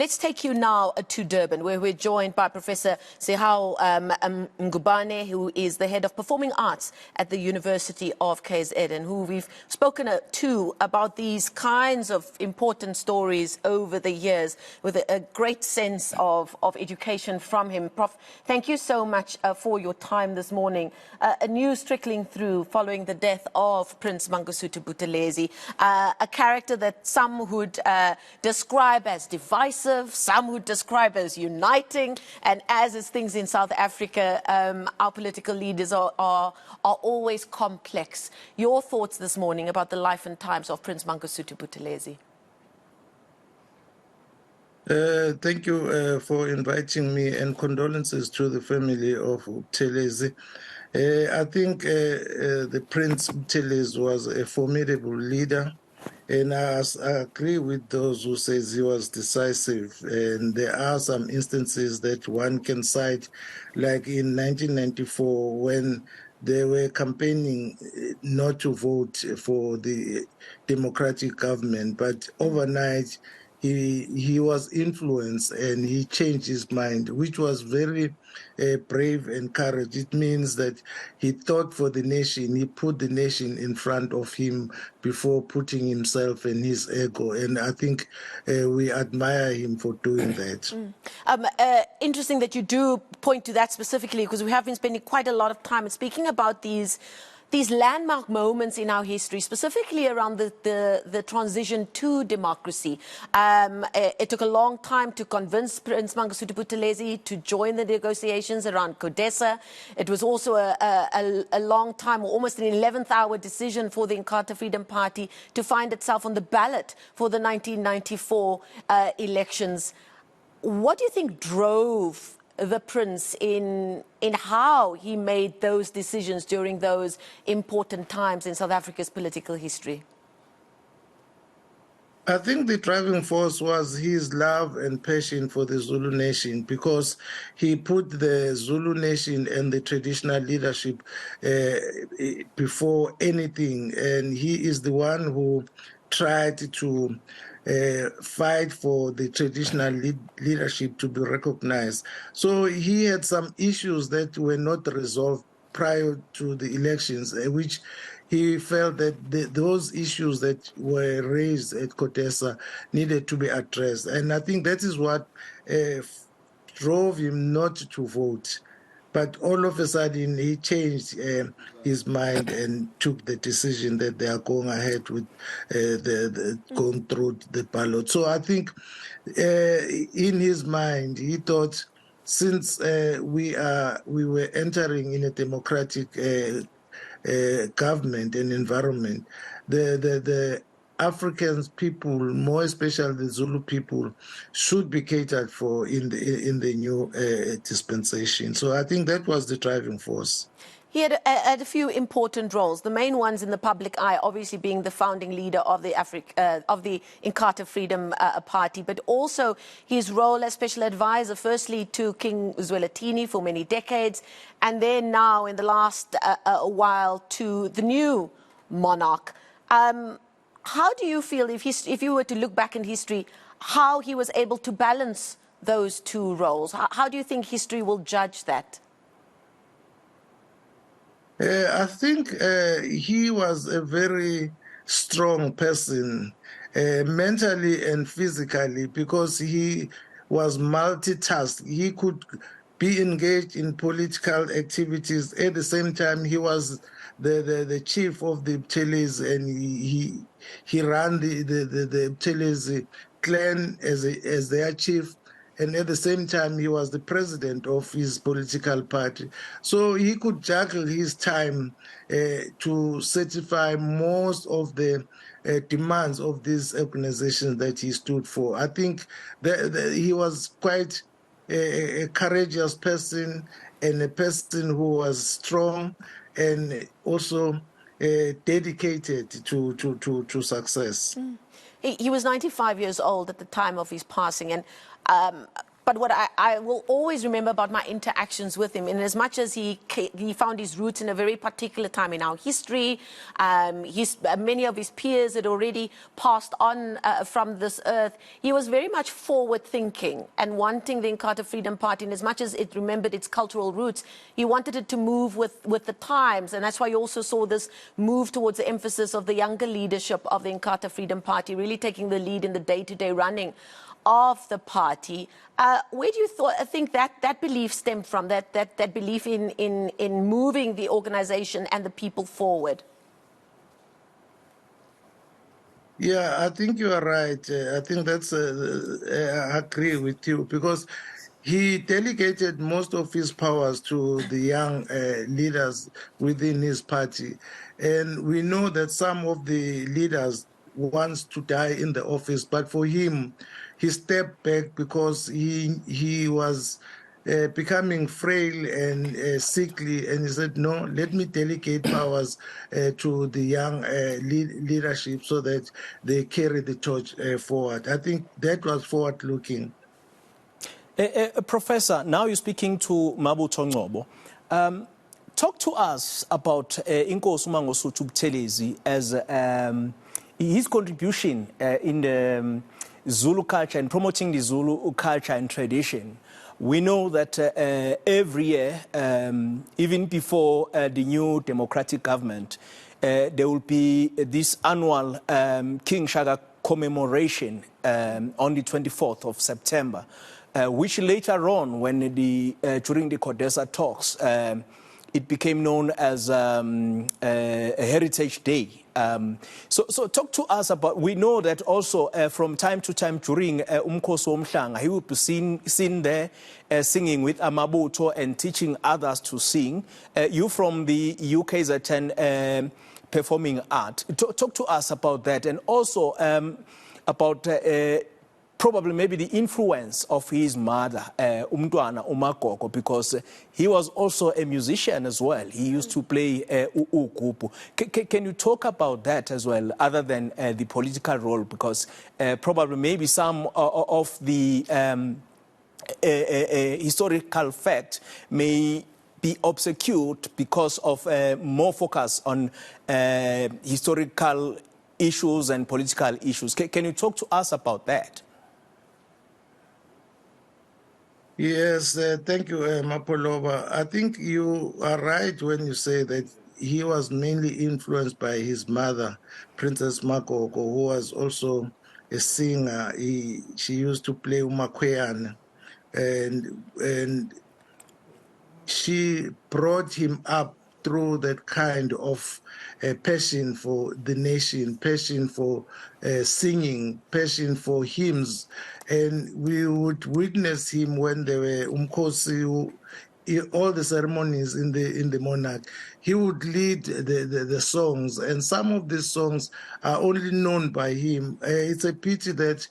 Let's take you now to Durban, where we're joined by Professor Sihawu Ngubane, who is the head of performing arts at the University of KZN, and who we've spoken to about these kinds of important stories over the years, with a great sense of education from him. Prof, thank you so much for your time this morning. News trickling through following the death of Prince Mangosuthu Buthelezi, a character that some would describe as divisive, some would describe as uniting, and as is things in South Africa, our political leaders are always complex. Your thoughts this morning about the life and times of Prince Mangosuthu Buthelezi? Thank you for inviting me, and condolences to the family of Buthelezi. I think the Prince Buthelezi was a formidable leader, and I agree with those who say he was decisive. And there are some instances that one can cite, like in 1994, when they were campaigning not to vote for the democratic government, but overnight he was influenced and he changed his mind, which was very brave and courage. It means that he thought for the nation. He put the nation in front of him before putting himself and his ego. And I think we admire him for doing that. Interesting that you do point to that specifically, because we have been spending quite a lot of time speaking about these landmark moments in our history, specifically around the transition to democracy. It took a long time to convince Prince Mangosuthu Buthelezi to join the negotiations around CODESA. It was also a long time, or almost an 11th-hour decision for the eNCA Freedom Party to find itself on the ballot for the 1994 elections. What do you think drove the Prince in how he made those decisions during those important times in South Africa's political history? I think the driving force was his love and passion for the Zulu nation, because he put the Zulu nation and the traditional leadership before anything. And he is the one who tried to fight for the traditional leadership to be recognized. So he had some issues that were not resolved prior to the elections, which he felt that those issues that were raised at CODESA needed to be addressed. And I think that is what drove him not to vote. But all of a sudden, he changed his mind and took the decision that they are going ahead with going through the ballot. So I think in his mind, he thought, since we were entering in a democratic government and environment, the African people, more especially the Zulu people, should be catered for in the new dispensation. So I think that was the driving force. He had a few important roles. The main ones in the public eye, obviously, being the founding leader of the eNCA Freedom Party, but also his role as special advisor, firstly to King Zwelithini for many decades, and then now in the last while to the new monarch. How do you feel, if you were to look back in history, how he was able to balance those two roles? How do you think history will judge that? I think he was a very strong person, mentally and physically, because he was multitasked. He could be engaged in political activities. At the same time, he was the chief of the Buthelezi, and he ran the Buthelezi clan as their chief. And at the same time, he was the president of his political party. So he could juggle his time to satisfy most of the demands of these organizations that he stood for. I think that he was quite a courageous person, and a person who was strong and also dedicated to success. He was 95 years old at the time of his passing, and But what I will always remember about my interactions with him, in as much as he found his roots in a very particular time in our history, many of his peers had already passed on from this earth. He was very much forward-thinking and wanting the Inkatha Freedom Party, in as much as it remembered its cultural roots, he wanted it to move with the times. And that's why you also saw this move towards the emphasis of the younger leadership of the Inkatha Freedom Party, really taking the lead in the day-to-day running of the party. Where do you think that belief stemmed from, that belief in moving the organization and the people forward? Yeah, I think you are right. I think that's, I agree with you, because he delegated most of his powers to the young leaders within his party. And we know that some of the leaders wants to die in the office, but for him, he stepped back because he was becoming frail and sickly, and he said, no, let me delegate powers to the young leadership so that they carry the torch forward. I think that was forward-looking. Professor, now you're speaking to Mabutho Ngcobo. Talk to us about Inkosi Mangosuthu Buthelezi as his contribution in the Zulu culture and promoting the Zulu culture and tradition. We know that every year, even before the new democratic government, there will be this annual King Shaka commemoration on the 24th of September, which later on, when during the CODESA talks, it became known as a Heritage Day. So talk to us about, we know that also from time to time during Umkhosi Womhlanga, he would be seen there singing with Amabutho and teaching others to sing. You from the UKZN performing art. Talk to us about that, and also about probably maybe the influence of his mother, Umntwana Umagogo, because he was also a musician as well. He used to play ugubu. Can you talk about that as well, other than the political role? Because probably maybe some of the historical fact may be obscured because of more focus on historical issues and political issues. Can you talk to us about that? Yes, thank you, Mapolova. I think you are right when you say that he was mainly influenced by his mother, Princess Makoko, who was also a singer. She used to play umakweyana, and she brought him up through that kind of passion for the nation, passion for singing, passion for hymns. And we would witness him when there were umkhosi, all the ceremonies in the monarch. He would lead the songs, and some of these songs are only known by him. It's a pity that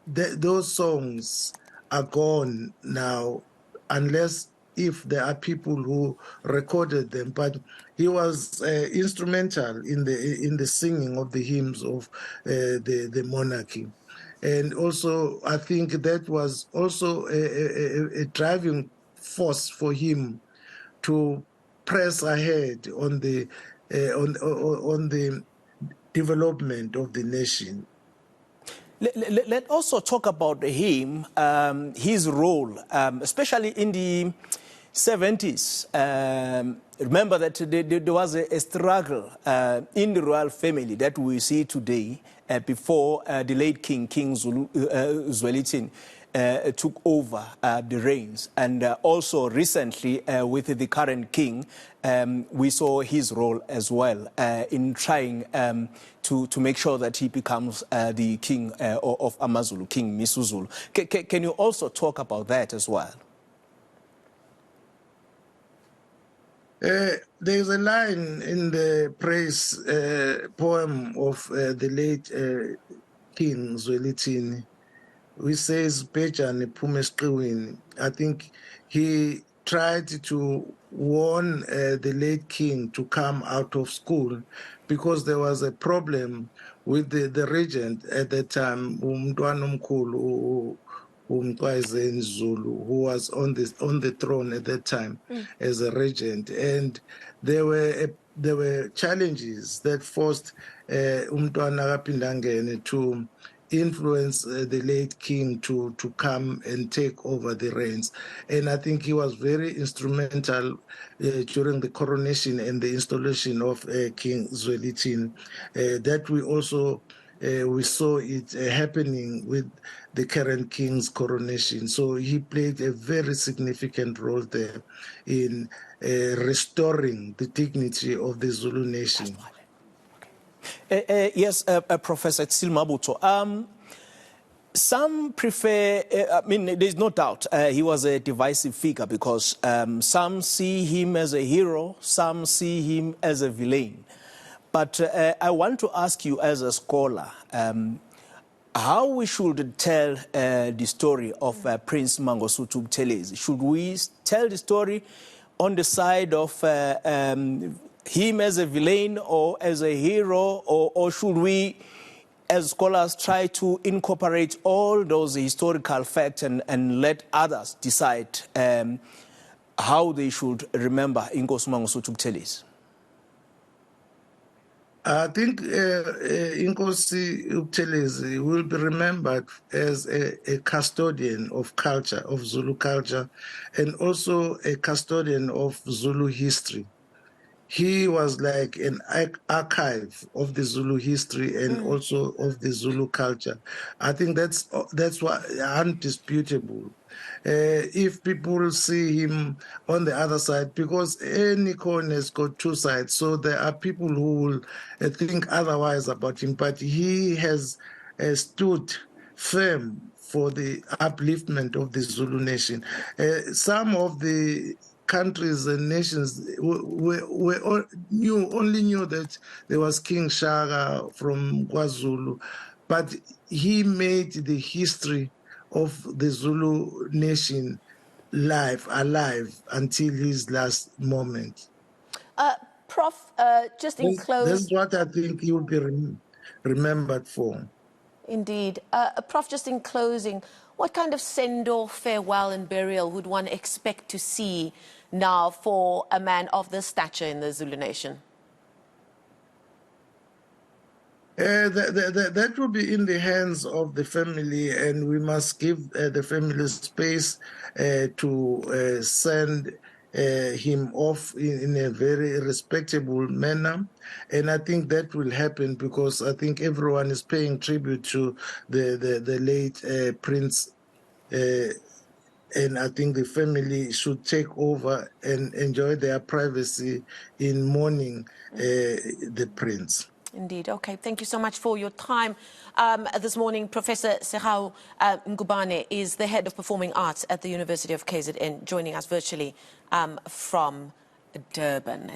those songs are gone now, unless if there are people who recorded them. But he was instrumental in the singing of the hymns of the monarchy. And also, I think that was also a driving force for him to press ahead on the development of the nation. Let's also talk about him, his role, especially in the 70s. Remember that there was a struggle in the royal family that we see today before the late King Zwelithini took over the reins. And also recently with the current king, we saw his role as well in trying to make sure that he becomes the king of AmaZulu, King Misuzulu. Can you also talk about that as well? There's a line in the praise poem of the late King Zwelithini, which says, "Bejane phume esiqiwini." I think he tried to warn the late king to come out of school because there was a problem with the regent at that time, uMntwana omkhulu UKZN Zulu, who was on the throne at that time as a regent, and there were challenges that forced Umntwana kaPhindangene to influence the late king to come and take over the reins. And I think he was very instrumental during the coronation and the installation of King Zwelithini. That we also we saw it happening with the current king's coronation. So he played a very significant role there in restoring the dignity of the Zulu nation. Yes, Professor Mabuto. Some prefer, I mean, there's no doubt he was a divisive figure because some see him as a hero, some see him as a villain. But I want to ask you as a scholar, how we should tell the story of Prince Mangosuthu Buthelezi. Should we tell the story on the side of him as a villain or as a hero, or should we, as scholars, try to incorporate all those historical facts and let others decide how they should remember Inkosi Mangosuthu Buthelezi? I think Inkosi Buthelezi will be remembered as a custodian of culture, of Zulu culture, and also a custodian of Zulu history. He was like an archive of the Zulu history and also of the Zulu culture. I think that's what undisputable. If people see him on the other side, because any coin has got two sides, so there are people who will think otherwise about him, but he has stood firm for the upliftment of the Zulu nation. Some of the countries and nations only knew that there was King Shaka from KwaZulu, but he made the history of the Zulu nation alive until his last moment. Prof, just in close... That's what I think he will be remembered for. Indeed. Prof, just in closing, what kind of send-off, farewell and burial would one expect to see now for a man of this stature in the Zulu nation? That will be in the hands of the family, and we must give the family space to send him off in a very respectable manner. And I think that will happen because I think everyone is paying tribute to the late Prince. And I think the family should take over and enjoy their privacy in mourning the prince. Indeed. Okay. Thank you so much for your time this morning. Professor Sihawu Ngubane is the head of performing arts at the University of KZN, joining us virtually from Durban.